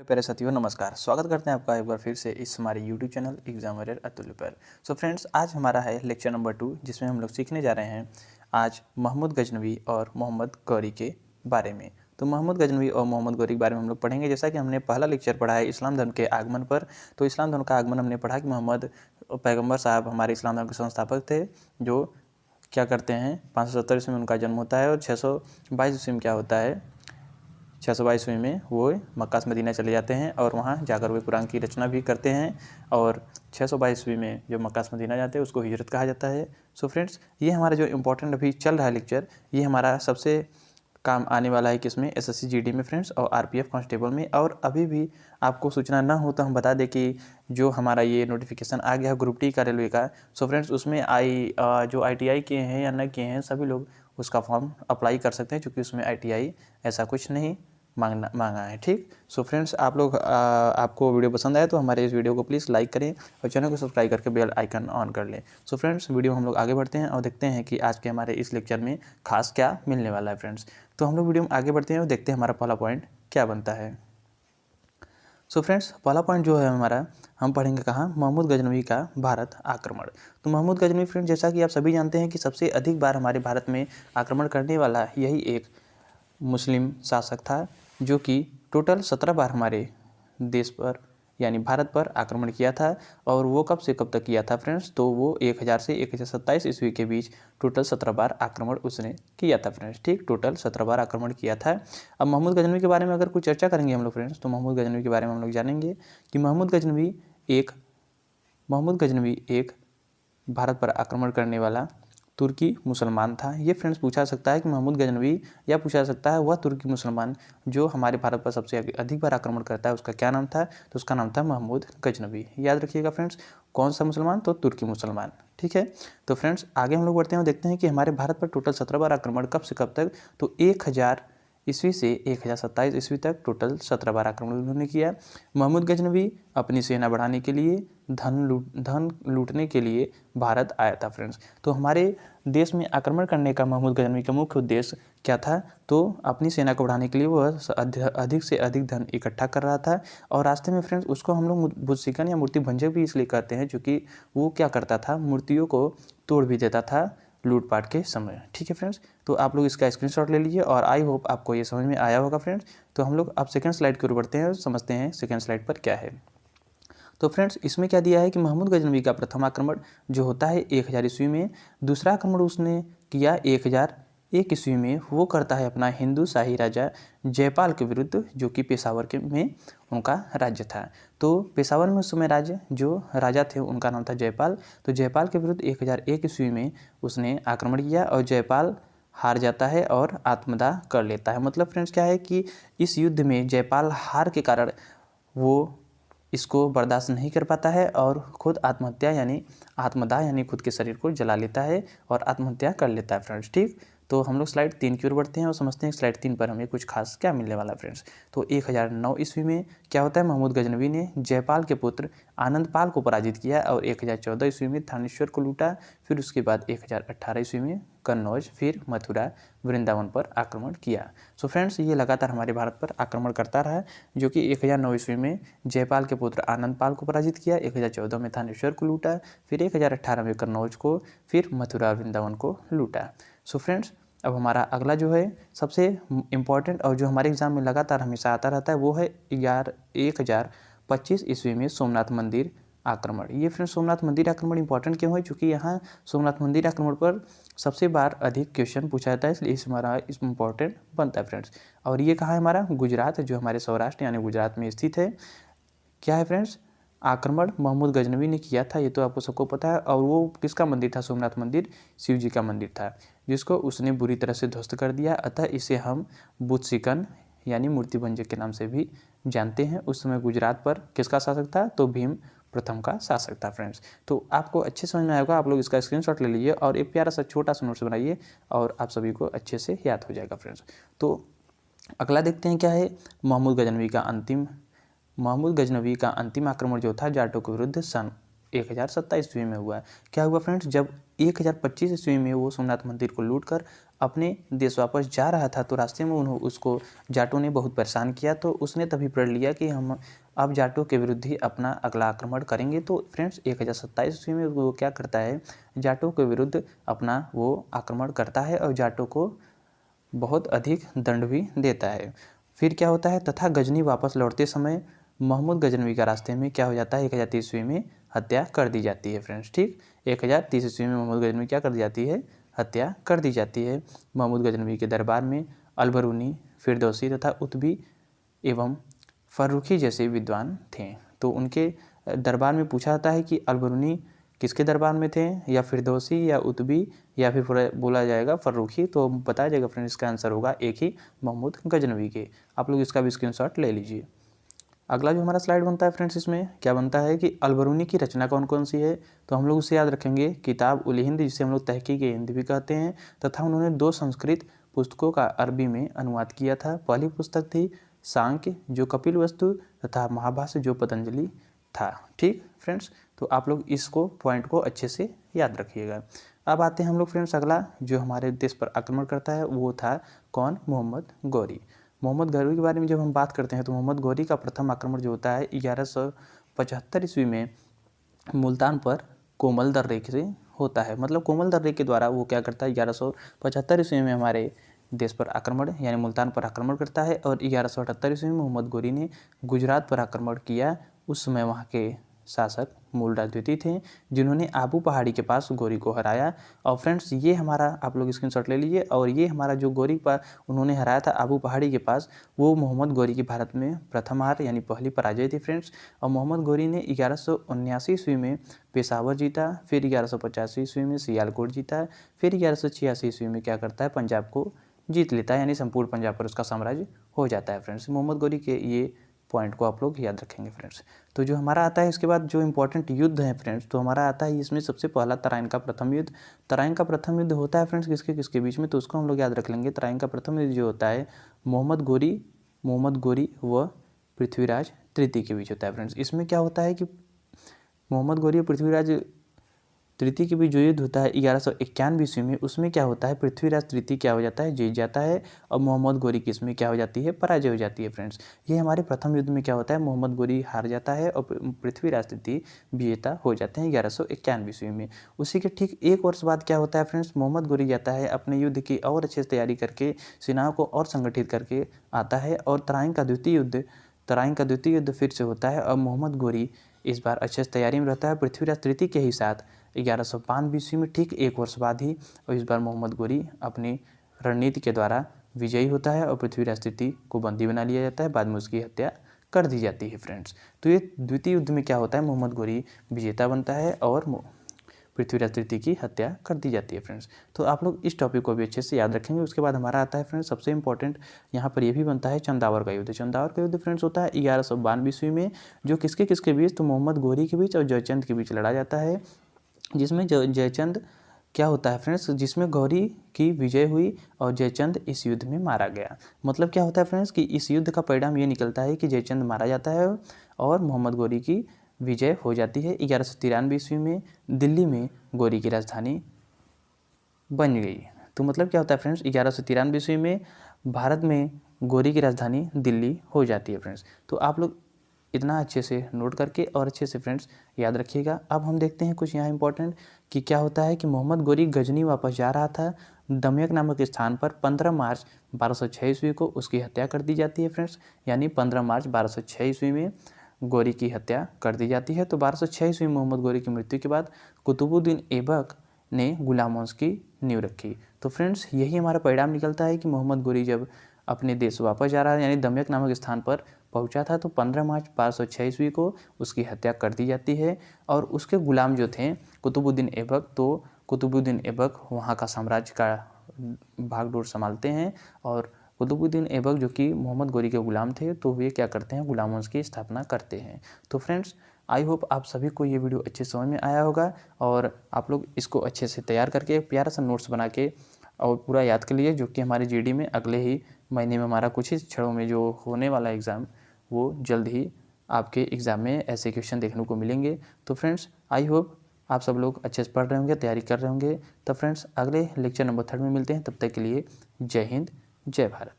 प्यारे साथियों नमस्कार। स्वागत करते हैं आपका एक बार फिर से इस हमारे यूट्यूब चैनल एग्जाम वॉरियर अतुल्य पर। सो फ्रेंड्स, आज हमारा है लेक्चर नंबर 2 जिसमें हम लोग सीखने जा रहे हैं आज महमूद गजनवी और मोहम्मद गौरी के बारे में। तो मोहम्मद गजनवी और मोहम्मद गौरी के बारे में हम लोग पढ़ेंगे। जैसा कि हमने पहला लेक्चर पढ़ा है इस्लाम धर्म के आगमन पर, तो इस्लाम धर्म का आगमन हमने पढ़ा कि मोहम्मद पैगम्बर साहब हमारे इस्लाम धर्म के संस्थापक थे, जो क्या करते हैं 570 ईस्वी में उनका जन्म होता है और 622 ईस्वी में क्या होता है 622 ईस्वी में वो मक्का से मदीना चले जाते हैं और वहाँ जाकर वे कुरान की रचना भी करते हैं। और 622 ईस्वी में जो मक्का से मदीना जाते हैं उसको हिजरत कहा जाता है। सो फ्रेंड्स, ये हमारा जो इम्पोर्टेंट अभी चल रहा है लेक्चर, ये हमारा सबसे काम आने वाला है किसमें, एसएससी जीडी में फ्रेंड्स, और आरपीएफ कांस्टेबल में। और अभी भी आपको सूचना ना हो तो हम बता दें कि जो हमारा ये नोटिफिकेशन आ गया ग्रुप डी का रेलवे का, सो फ्रेंड्स उसमें जो आईटीआई किए हैं या न किए हैं सभी लोग उसका फॉर्म अप्लाई कर सकते हैं, क्योंकि उसमें आईटीआई ऐसा कुछ नहीं मांगा है। ठीक। सो फ्रेंड्स, आप लोग आपको वीडियो पसंद आए तो हमारे इस वीडियो को प्लीज़ लाइक करें और चैनल को सब्सक्राइब करके बेल आइकन ऑन कर लें। सो फ्रेंड्स, वीडियो हम लोग आगे बढ़ते हैं और देखते हैं कि आज के हमारे इस लेक्चर में खास क्या मिलने वाला है फ्रेंड्स। तो हम लोग वीडियो में आगे बढ़ते हैं और देखते हैं हमारा पहला पॉइंट क्या बनता है। सो फ्रेंड्स, पहला पॉइंट जो है हमारा, हम पढ़ेंगे कहाँ, महमूद गजनवी का भारत आक्रमण। तो महमूद गजनवी फ्रेंड्स, जैसा कि आप सभी जानते हैं कि सबसे अधिक बार हमारे भारत में आक्रमण करने वाला यही एक मुस्लिम शासक था, जो कि टोटल 17 बार हमारे देश पर यानी भारत पर आक्रमण किया था। और वो कब से कब तक किया था फ्रेंड्स, तो वो 1000 से 1027 ईस्वी के बीच टोटल 17 बार आक्रमण उसने किया था फ्रेंड्स। ठीक, टोटल 17 बार आक्रमण किया था। अब महमूद गजनवी के बारे में अगर कुछ चर्चा करेंगे हम लोग फ्रेंड्स, तो महमूद गजनवी के बारे में हम लोग जानेंगे कि महमूद गजनवी एक भारत पर आक्रमण करने वाला तुर्की मुसलमान था। ये फ्रेंड्स पूछा सकता है कि महमूद गजनवी, या पूछा सकता है वह तुर्की मुसलमान जो हमारे भारत पर सबसे अधिक बार आक्रमण करता है उसका क्या नाम था, तो उसका नाम था महमूद गजनवी। याद रखिएगा फ्रेंड्स, कौन सा मुसलमान, तो तुर्की मुसलमान। ठीक है। तो फ्रेंड्स आगे हम लोग बढ़ते हैं और देखते हैं कि हमारे भारत पर टोटल 17 बार आक्रमण कब से कब तक, तो 1000 ईस्वी से 1027 ईस्वी तक टोटल 17 बार आक्रमण उन्होंने किया। महमूद गजनवी अपनी सेना बढ़ाने के लिए, धन लूटने के लिए भारत आया था फ्रेंड्स। तो हमारे देश में आक्रमण करने का महमूद गजनवी का मुख्य उद्देश्य क्या था, तो अपनी सेना को बढ़ाने के लिए वह अधिक से अधिक धन इकट्ठा कर रहा था। और रास्ते में फ्रेंड्स उसको हम लोग बुद्धिशिकन या मूर्ति भंजक भी इसलिए कहते हैं, क्योंकि वो क्या करता था, मूर्तियों को तोड़ भी देता था लूटपाट के समय। ठीक है फ्रेंड्स, तो आप लोग इसका स्क्रीनशॉट ले लीजिए और आई होप आपको ये समझ में आया होगा फ्रेंड्स। तो हम लोग अब सेकंड स्लाइड की ओर बढ़ते हैं और समझते हैं सेकंड स्लाइड पर क्या है। तो फ्रेंड्स इसमें क्या दिया है कि महमूद गजनवी का प्रथम आक्रमण जो होता है 1000 ईस्वी में, दूसरा आक्रमण उसने किया 1001 ईस्वी में। वो करता है अपना हिंदू शाही राजा जयपाल के विरुद्ध, जो कि पेशावर के में उनका राज्य था। तो पेशावर में उस समय राज्य जो राजा थे उनका नाम था जयपाल। तो जयपाल के विरुद्ध 1001 ईस्वी में उसने आक्रमण किया और जयपाल हार जाता है और आत्मदाह कर लेता है। मतलब फ्रेंड्स क्या है कि इस युद्ध में जयपाल हार के कारण वो इसको बर्दाश्त नहीं कर पाता है और खुद आत्मदाह यानी खुद के शरीर को जला लेता है और आत्महत्या कर लेता है फ्रेंड्स। ठीक, तो हम लोग स्लाइड 3 की ओर बढ़ते हैं और समझते हैं स्लाइड 3 पर हमें कुछ खास क्या मिलने वाला है फ्रेंड्स। तो 1009 ईस्वी में क्या होता है, महमूद गजनवी ने जयपाल के पुत्र आनंदपाल को पराजित किया और 1014 ईस्वी में थानेश्वर को लूटा। फिर उसके बाद 1018 ईस्वी में कन्नौज, फिर मथुरा, वृंदावन पर आक्रमण किया। सो फ्रेंड्स ये लगातार हमारे भारत पर आक्रमण करता रहा, जो कि 1009 ईस्वी में जयपाल के पुत्र आनंदपाल को पराजित किया, 1014 में थानेश्वर को लूटा, फिर 1018 में कन्नौज को, फिर मथुरा वृंदावन को लूटा। सो फ्रेंड्स अब हमारा अगला जो है सबसे इम्पॉर्टेंट और जो हमारे एग्जाम में लगातार हमेशा आता रहता है वो है 1025 ईस्वी में सोमनाथ मंदिर आक्रमण। ये फ्रेंड्स सोमनाथ मंदिर आक्रमण इंपॉर्टेंट क्यों है, क्योंकि यहाँ सोमनाथ मंदिर आक्रमण पर सबसे बार अधिक क्वेश्चन पूछा जाता है, इसलिए हमारा इसमें इंपॉर्टेंट बनता है फ्रेंड्स। और ये कहाँ है हमारा, गुजरात, जो हमारे सौराष्ट्र यानी गुजरात में स्थित है। क्या है फ्रेंड्स, आक्रमण महमूद गजनवी ने किया था, ये तो आपको सबको पता है। और वो किसका मंदिर था, सोमनाथ मंदिर शिव जी का मंदिर था, जिसको उसने बुरी तरह से ध्वस्त कर दिया। अतः इसे हम बुद्धिशिकन यानी मूर्ति भंजक के नाम से भी जानते हैं। उस समय गुजरात पर किसका शासक था, तो भीम प्रथम का शासक था फ्रेंड्स। तो आपको अच्छे समझ में आएगा, आप लोग इसका स्क्रीनशॉट ले लीजिए और एक प्यारा सा छोटा सा नोट्स बनाइए और आप सभी को अच्छे से याद हो जाएगा फ्रेंड्स। तो अगला देखते हैं क्या है, महमूद गजनवी का अंतिम आक्रमण जो था जाटों के विरुद्ध सन 1027 ईस्वी में हुआ। क्या हुआ फ्रेंड्स, जब 1025 ईस्वी में वो सोमनाथ मंदिर को लूटकर अपने देश वापस जा रहा था तो रास्ते में उसको जाटों ने बहुत परेशान किया, तो उसने तभी प्रण लिया कि हम अब जाटों के विरुद्ध ही अपना अगला आक्रमण करेंगे। तो फ्रेंड्स 1027 ईस्वी में वो क्या करता है, जाटों के विरुद्ध अपना वो आक्रमण करता है और जाटों को बहुत अधिक दंड भी देता है। फिर क्या होता है, तथा गजनी वापस लौटते समय मोहम्मद गजनवी का रास्ते में क्या हो जाता है, 1030 ईस्वी में हत्या कर दी जाती है फ्रेंड्स। ठीक, 1030 ईस्वी में मोहम्मद गजनवी क्या कर दी जाती है, हत्या कर दी जाती है। मोहम्मद गजनवी के दरबार में अलबरूनी, फिरदौसी तथा उतबी एवं फर्रुखी जैसे विद्वान थे। तो उनके दरबार में पूछा जाता है कि अलबरूनी किसके दरबार में थे, या फिरदौसी या उतबी या फिर बोला जाएगा फर्रुखी। तो बताया जाएगा फ्रेंड्स, इसका आंसर होगा एक ही, मोहम्मद गजनवी के। आप लोग इसका भी स्क्रीनशॉट ले लीजिए। अगला जो हमारा स्लाइड बनता है फ्रेंड्स, इसमें क्या बनता है कि अलबरूनी की रचना कौन कौन सी है, तो हम लोग उसे याद रखेंगे, किताब उल हिंद जिसे हम लोग तहकीक हिंद भी कहते हैं, तथा उन्होंने 2 संस्कृत पुस्तकों का अरबी में अनुवाद किया था। पहली पुस्तक थी सांख्य जो कपिल वस्तु तथा महाभाष्य जो पतंजलि था। ठीक फ्रेंड्स, तो आप लोग इसको पॉइंट को अच्छे से याद रखिएगा। अब आते हैं हम लोग फ्रेंड्स, अगला जो हमारे देश पर आक्रमण करता है वो था कौन, मोहम्मद गौरी। मोहम्मद गौरी के बारे में जब हम बात करते हैं तो मोहम्मद गौरी का प्रथम आक्रमण जो होता है 1175 ईस्वी में मुल्तान पर कोमल दर्रे से होता है। मतलब कोमल दर्रे के द्वारा वो क्या करता है, 1175 ईस्वी में हमारे देश पर आक्रमण यानी मुल्तान पर आक्रमण करता है। और 1178 ईस्वी में मोहम्मद गौरी ने गुजरात पर आक्रमण किया। उस समय वहाँ के शासक मूलराज द्वितीय थे जिन्होंने आबू पहाड़ी के पास गौरी को हराया। और फ्रेंड्स ये हमारा, आप लोग स्क्रीनशॉट ले लीजिए, और ये हमारा जो गौरी पर उन्होंने हराया था आबू पहाड़ी के पास, वो मोहम्मद गौरी की भारत में प्रथम हार यानी पहली पराजय थी फ्रेंड्स। और मोहम्मद गौरी ने 1179 ईस्वी में पेशावर जीता, फिर 1185 ईस्वी में सियालकोट जीता, फिर 1186 ईस्वी में क्या करता है, पंजाब को जीत लेता है, यानी संपूर्ण पंजाब पर उसका साम्राज्य हो जाता है फ्रेंड्स। मोहम्मद गौरी के ये पॉइंट को आप लोग याद रखेंगे फ्रेंड्स। तो जो हमारा आता है इसके बाद जो इंपॉर्टेंट युद्ध है फ्रेंड्स, तो हमारा आता है इसमें सबसे पहला तराइन का प्रथम युद्ध। तराइन का प्रथम युद्ध होता है फ्रेंड्स किसके किसके बीच में, तो उसको हम लोग याद रख लेंगे। तराइन का प्रथम युद्ध जो होता है मोहम्मद गौरी व पृथ्वीराज तृतीय के बीच होता है फ्रेंड्स। इसमें क्या होता है कि मोहम्मद गौरी और पृथ्वीराज तृतीय के बीच जो युद्ध होता है 1191 ईस्वी में, उसमें क्या होता है, पृथ्वीराज तृतीय क्या हो जाता है, जीत जाता है, और मोहम्मद गौरी की इसमें क्या हो जाती है, पराजय हो जाती है फ्रेंड्स। ये हमारे प्रथम युद्ध में क्या होता है, मोहम्मद गौरी हार जाता है और पृथ्वीराज तृतीय विजेता हो जाते हैं 1191 ईस्वी में। उसी के ठीक एक वर्ष बाद क्या होता है फ्रेंड्स, मोहम्मद गौरी जाता है अपने युद्ध की और अच्छे से तैयारी करके, सेनाओं को और संगठित करके आता है, और तराइन का द्वितीय युद्ध फिर से होता है। और मोहम्मद गौरी इस बार अच्छे से तैयारी में रहता है पृथ्वीराज तृतीय के ही साथ 1192 ईस्वी में, ठीक एक वर्ष बाद ही। और इस बार मोहम्मद गौरी अपनी रणनीति के द्वारा विजयी होता है और पृथ्वीराज तृतीय को बंदी बना लिया जाता है, बाद में उसकी हत्या कर दी जाती है फ्रेंड्स। तो ये द्वितीय युद्ध में क्या होता है, मोहम्मद गौरी विजेता बनता है और पृथ्वीराज तृतीय की हत्या कर दी जाती है फ्रेंड्स। तो आप लोग इस टॉपिक को भी अच्छे से याद रखेंगे। उसके बाद हमारा आता है फ्रेंड्स सबसे इंपॉर्टेंट, यहाँ पर ये भी बनता है चंदावर का युद्ध। चंदावर का युद्ध फ्रेंड्स होता है 1192 ईस्वी में, जो किसके किसके बीच, तो मोहम्मद गौरी के बीच और जयचंद के बीच लड़ा जाता है, जिसमें जयचंद क्या होता है फ्रेंड्स, जिसमें गौरी की विजय हुई और जयचंद इस युद्ध में मारा गया। मतलब क्या होता है फ्रेंड्स कि इस युद्ध का परिणाम ये निकलता है कि जयचंद मारा जाता है और मोहम्मद गौरी की विजय हो जाती है। 1193 ईस्वी में दिल्ली में गौरी की राजधानी बन गई। तो मतलब क्या होता है फ्रेंड्स, 1193 ईस्वी में भारत में गौरी की राजधानी दिल्ली हो जाती है फ्रेंड्स। तो आप लोग इतना अच्छे से नोट करके और अच्छे से फ्रेंड्स याद रखिएगा। अब हम देखते हैं कुछ यहाँ इंपॉर्टेंट कि क्या होता है कि मोहम्मद गौरी गजनी वापस जा रहा था, दमयक नामक स्थान पर 15 मार्च 1206 ईस्वी को उसकी हत्या कर दी जाती है फ्रेंड्स। यानी 15 मार्च 1206 ईस्वी में गौरी की हत्या कर दी जाती है। तो 1206 ईस्वी में मोहम्मद गौरी की मृत्यु के बाद कुतुबुद्दीन ऐबक ने गुलाम वंश की नींव रखी। तो फ्रेंड्स यही हमारा परिणाम निकलता है कि मोहम्मद गौरी जब अपने देश वापस जा रहा है यानी दमयक नामक स्थान पर पहुंचा था, तो 15 मार्च 1206 ईस्वी को उसकी हत्या कर दी जाती है। और उसके गुलाम जो थे कुतुबुद्दीन ऐबक, तो कुतुबुद्दीन ऐबक वहाँ का साम्राज्य का भागडोर संभालते हैं, और कुतुबुद्दीन ऐबक जो कि मोहम्मद गौरी के गुलाम थे, तो वे क्या करते हैं, गुलाम वंश की स्थापना करते हैं। तो फ्रेंड्स आई होप आप सभी को ये वीडियो अच्छे समझ में आया होगा, और आप लोग इसको अच्छे से तैयार करके प्यारा सा नोट्स बना के और पूरा याद कर लिए, जो कि हमारी जीडी में अगले ही महीने में हमारा कुछ ही क्षणों में जो होने वाला एग्ज़ाम, वो जल्द ही आपके एग्ज़ाम में ऐसे क्वेश्चन देखने को मिलेंगे। तो फ्रेंड्स आई होप आप सब लोग अच्छे से पढ़ रहे होंगे, तैयारी कर रहे होंगे। तब फ्रेंड्स अगले लेक्चर नंबर 3 में मिलते हैं। तब तक के लिए जय हिंद, जय भारत।